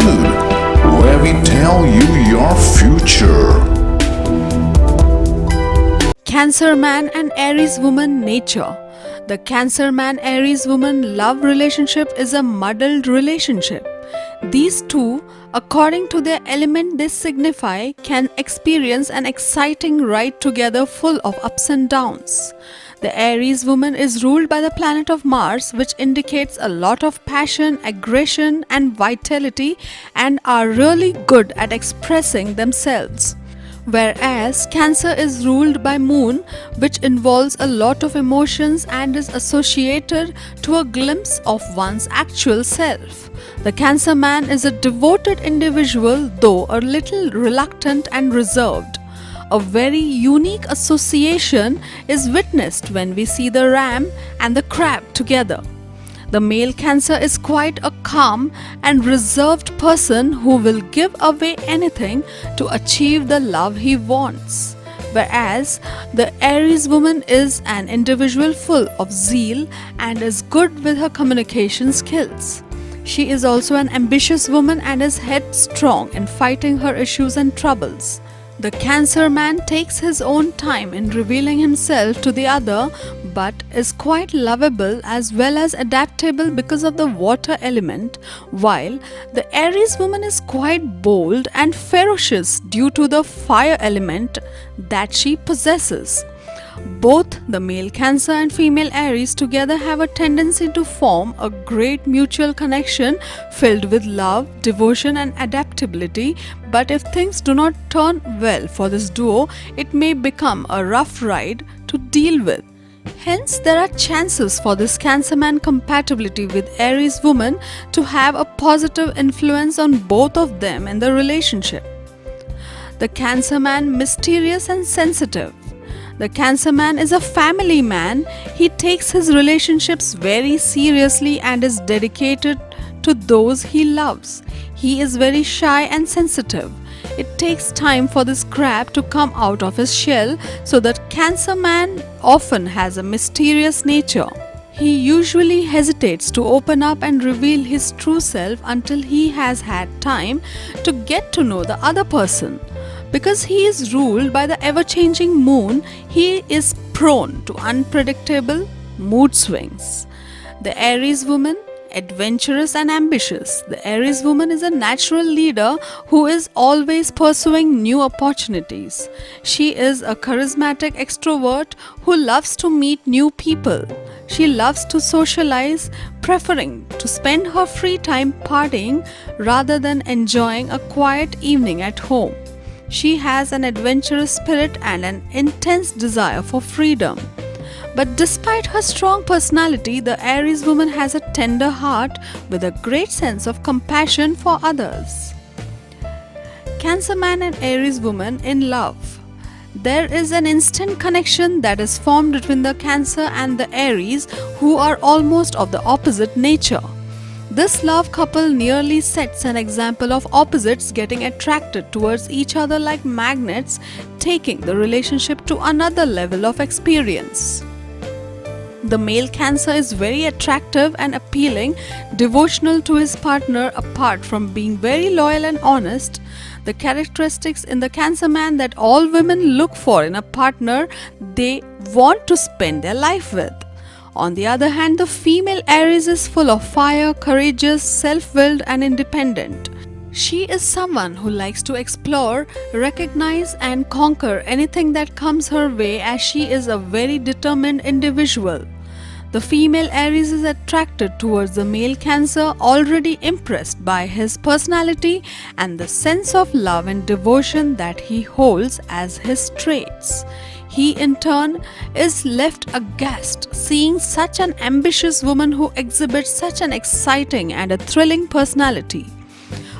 Dude, where we tell you your future. Cancer Man and Aries Woman nature. The Cancer Man Aries Woman love relationship is a muddled relationship. These two, according to their element they signify, can experience an exciting ride together full of ups and downs. The Aries woman is ruled by the planet of Mars, which indicates a lot of passion, aggression, and vitality, and are really good at expressing themselves. Whereas Cancer is ruled by Moon, which involves a lot of emotions and is associated to a glimpse of one's actual self. The Cancer man is a devoted individual, though a little reluctant and reserved. A very unique association is witnessed when we see the ram and the crab together. The male Cancer is quite a calm and reserved person who will give away anything to achieve the love he wants. Whereas the Aries woman is an individual full of zeal and is good with her communication skills. She is also an ambitious woman and is headstrong in fighting her issues and troubles. The Cancer man takes his own time in revealing himself to the other, but is quite lovable as well as adaptable because of the water element, while the Aries woman is quite bold and ferocious due to the fire element that she possesses. Both the male Cancer and female Aries together have a tendency to form a great mutual connection filled with love, devotion, and adaptability. But if things do not turn well for this duo, it may become a rough ride to deal with. Hence, there are chances for this Cancer man compatibility with Aries woman to have a positive influence on both of them in the relationship. The Cancer man mysterious and sensitive. The Cancer man is a family man. He takes his relationships very seriously and is dedicated to those he loves. He is very shy and sensitive. It takes time for this crab to come out of his shell, so that Cancer man often has a mysterious nature. He usually hesitates to open up and reveal his true self until he has had time to get to know the other person. Because he is ruled by the ever-changing moon, he is prone to unpredictable mood swings. The Aries woman, adventurous and ambitious. The Aries woman is a natural leader who is always pursuing new opportunities. She is a charismatic extrovert who loves to meet new people. She loves to socialize, preferring to spend her free time partying rather than enjoying a quiet evening at home. She has an adventurous spirit and an intense desire for freedom. But despite her strong personality, the Aries woman has a tender heart with a great sense of compassion for others. Cancer man and Aries woman in love. There is an instant connection that is formed between the Cancer and the Aries, who are almost of the opposite nature. This love couple nearly sets an example of opposites getting attracted towards each other like magnets, taking the relationship to another level of experience. The male Cancer is very attractive and appealing, devotional to his partner apart from being very loyal and honest. The characteristics in the Cancer man that all women look for in a partner they want to spend their life with. On the other hand, the female Aries is full of fire, courageous, self-willed and independent. She is someone who likes to explore, recognize and conquer anything that comes her way, as she is a very determined individual. The female Aries is attracted towards the male Cancer, already impressed by his personality and the sense of love and devotion that he holds as his traits. He in turn is left aghast seeing such an ambitious woman who exhibits such an exciting and a thrilling personality.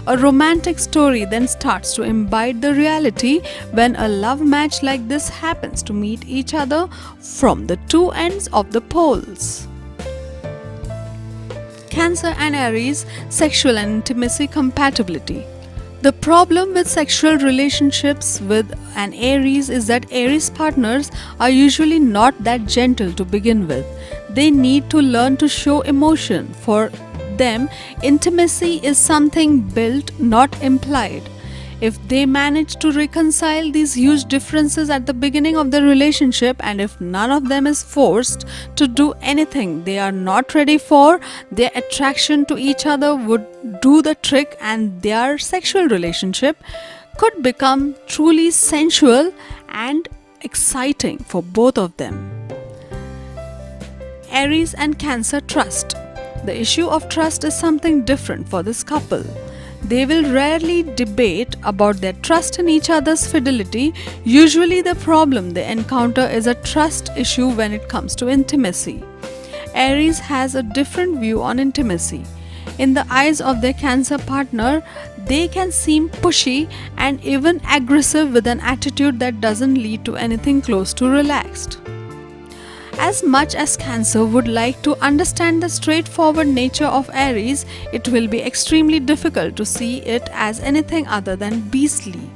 A romantic story then starts to imbibe the reality when a love match like this happens to meet each other from the two ends of the poles. Cancer and Aries sexual and intimacy compatibility. The problem with sexual relationships with an Aries is that Aries partners are usually not that gentle to begin with. They need to learn to show emotion for them, intimacy is something built, not implied. If they manage to reconcile these huge differences at the beginning of the relationship, and if none of them is forced to do anything they are not ready for, their attraction to each other would do the trick and their sexual relationship could become truly sensual and exciting for both of them. Aries and Cancer trust. The issue of trust is something different for this couple. They will rarely debate about their trust in each other's fidelity. Usually, the problem they encounter is a trust issue when it comes to intimacy. Aries has a different view on intimacy. In the eyes of their Cancer partner, they can seem pushy and even aggressive with an attitude that doesn't lead to anything close to relaxed. As much as Cancer would like to understand the straightforward nature of Aries, it will be extremely difficult to see it as anything other than beastly.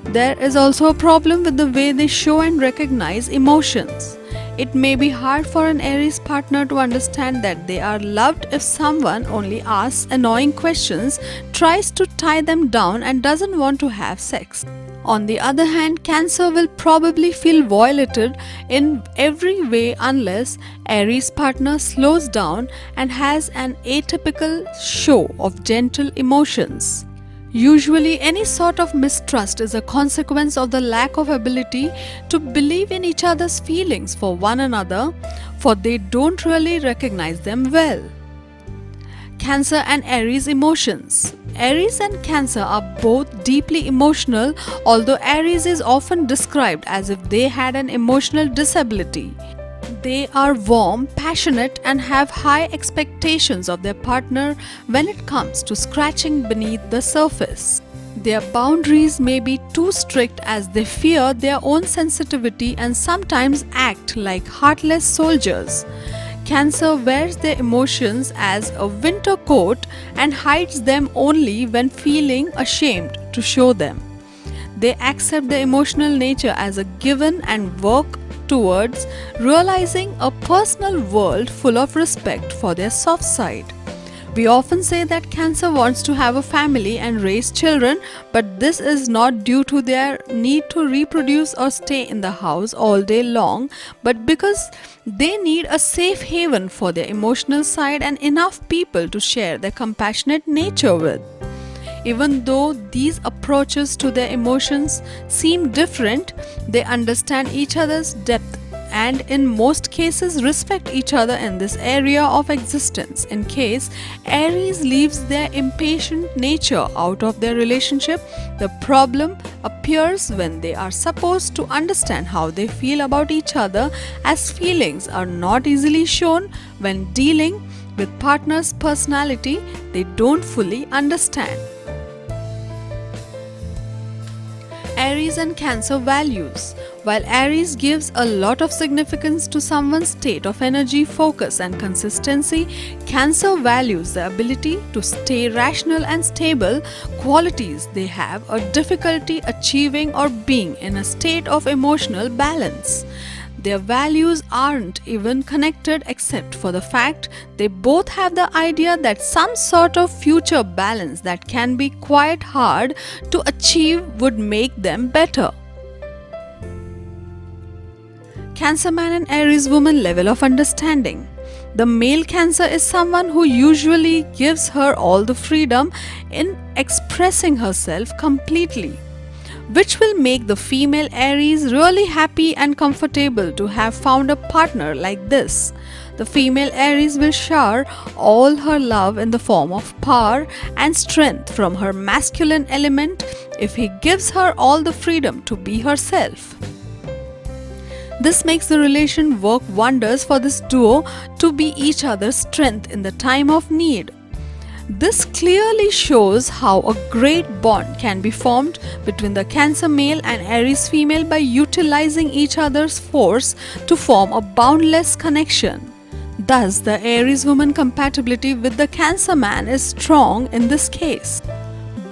There is also a problem with the way they show and recognize emotions. It may be hard for an Aries partner to understand that they are loved if someone only asks annoying questions, tries to tie them down, and doesn't want to have sex. On the other hand, Cancer will probably feel violated in every way unless Aries partner slows down and has an atypical show of gentle emotions. Usually, any sort of mistrust is a consequence of the lack of ability to believe in each other's feelings for one another, for they don't really recognize them well. Cancer and Aries emotions. Aries and Cancer are both deeply emotional, although Aries is often described as if they had an emotional disability. They are warm, passionate, and have high expectations of their partner when it comes to scratching beneath the surface. Their boundaries may be too strict as they fear their own sensitivity and sometimes act like heartless soldiers. Cancer wears their emotions as a winter coat and hides them only when feeling ashamed to show them. They accept their emotional nature as a given and work towards realizing a personal world full of respect for their soft side. We often say that Cancer wants to have a family and raise children, but this is not due to their need to reproduce or stay in the house all day long, but because they need a safe haven for their emotional side and enough people to share their compassionate nature with. Even though these approaches to their emotions seem different, they understand each other's depth and in most cases respect each other in this area of existence. In case Aries leaves their impatient nature out of their relationship, the problem appears when they are supposed to understand how they feel about each other, as feelings are not easily shown when dealing with partner's personality they don't fully understand. Aries and Cancer values. While Aries gives a lot of significance to someone's state of energy, focus, and consistency, Cancer values the ability to stay rational and stable, qualities they have a difficulty achieving or being in a state of emotional balance. Their values aren't even connected except for the fact they both have the idea that some sort of future balance that can be quite hard to achieve would make them better. Cancer man and Aries woman level of understanding. The male Cancer is someone who usually gives her all the freedom in expressing herself completely, which will make the female Aries really happy and comfortable to have found a partner like this. The female Aries will shower all her love in the form of power and strength from her masculine element if he gives her all the freedom to be herself. This makes the relation work wonders for this duo to be each other's strength in the time of need. This clearly shows how a great bond can be formed between the Cancer male and Aries female by utilizing each other's force to form a boundless connection. Thus, the Aries woman compatibility with the Cancer man is strong in this case.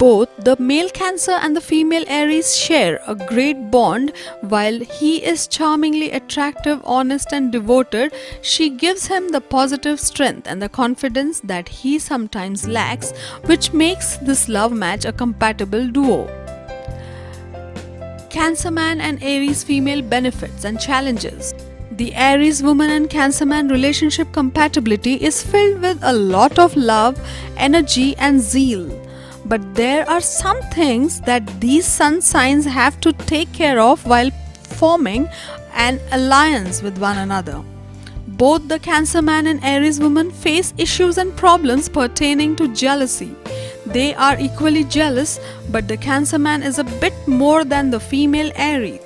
Both the male Cancer and the female Aries share a great bond. While he is charmingly attractive, honest, and devoted, she gives him the positive strength and the confidence that he sometimes lacks, which makes this love match a compatible duo. Cancer man and Aries female benefits and challenges. The Aries woman and Cancer man relationship compatibility is filled with a lot of love, energy, and zeal. But there are some things that these sun signs have to take care of while forming an alliance with one another. Both the Cancer man and Aries woman face issues and problems pertaining to jealousy. They are equally jealous, but the Cancer man is a bit more than the female Aries.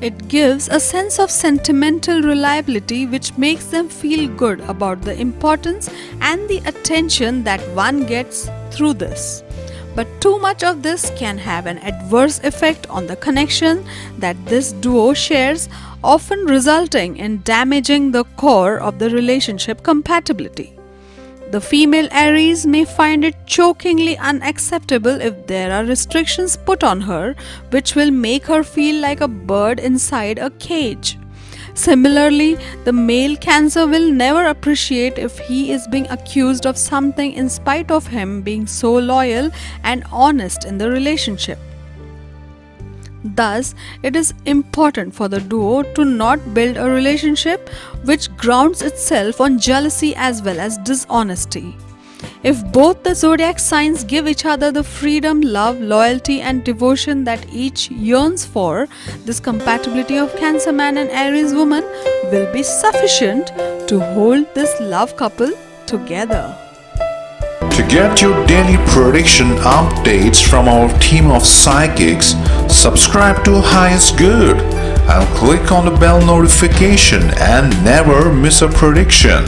It gives a sense of sentimental reliability which makes them feel good about the importance and the attention that one gets through this. But too much of this can have an adverse effect on the connection that this duo shares, often resulting in damaging the core of the relationship compatibility. The female Aries may find it chokingly unacceptable if there are restrictions put on her, which will make her feel like a bird inside a cage. Similarly, the male Cancer will never appreciate if he is being accused of something in spite of him being so loyal and honest in the relationship. Thus, it is important for the duo to not build a relationship which grounds itself on jealousy as well as dishonesty. If both the zodiac signs give each other the freedom, love, loyalty, and devotion that each yearns for, this compatibility of Cancer man and Aries woman will be sufficient to hold this love couple together. To get your daily prediction updates from our team of psychics, subscribe to Highest Good and click on the bell notification and never miss a prediction.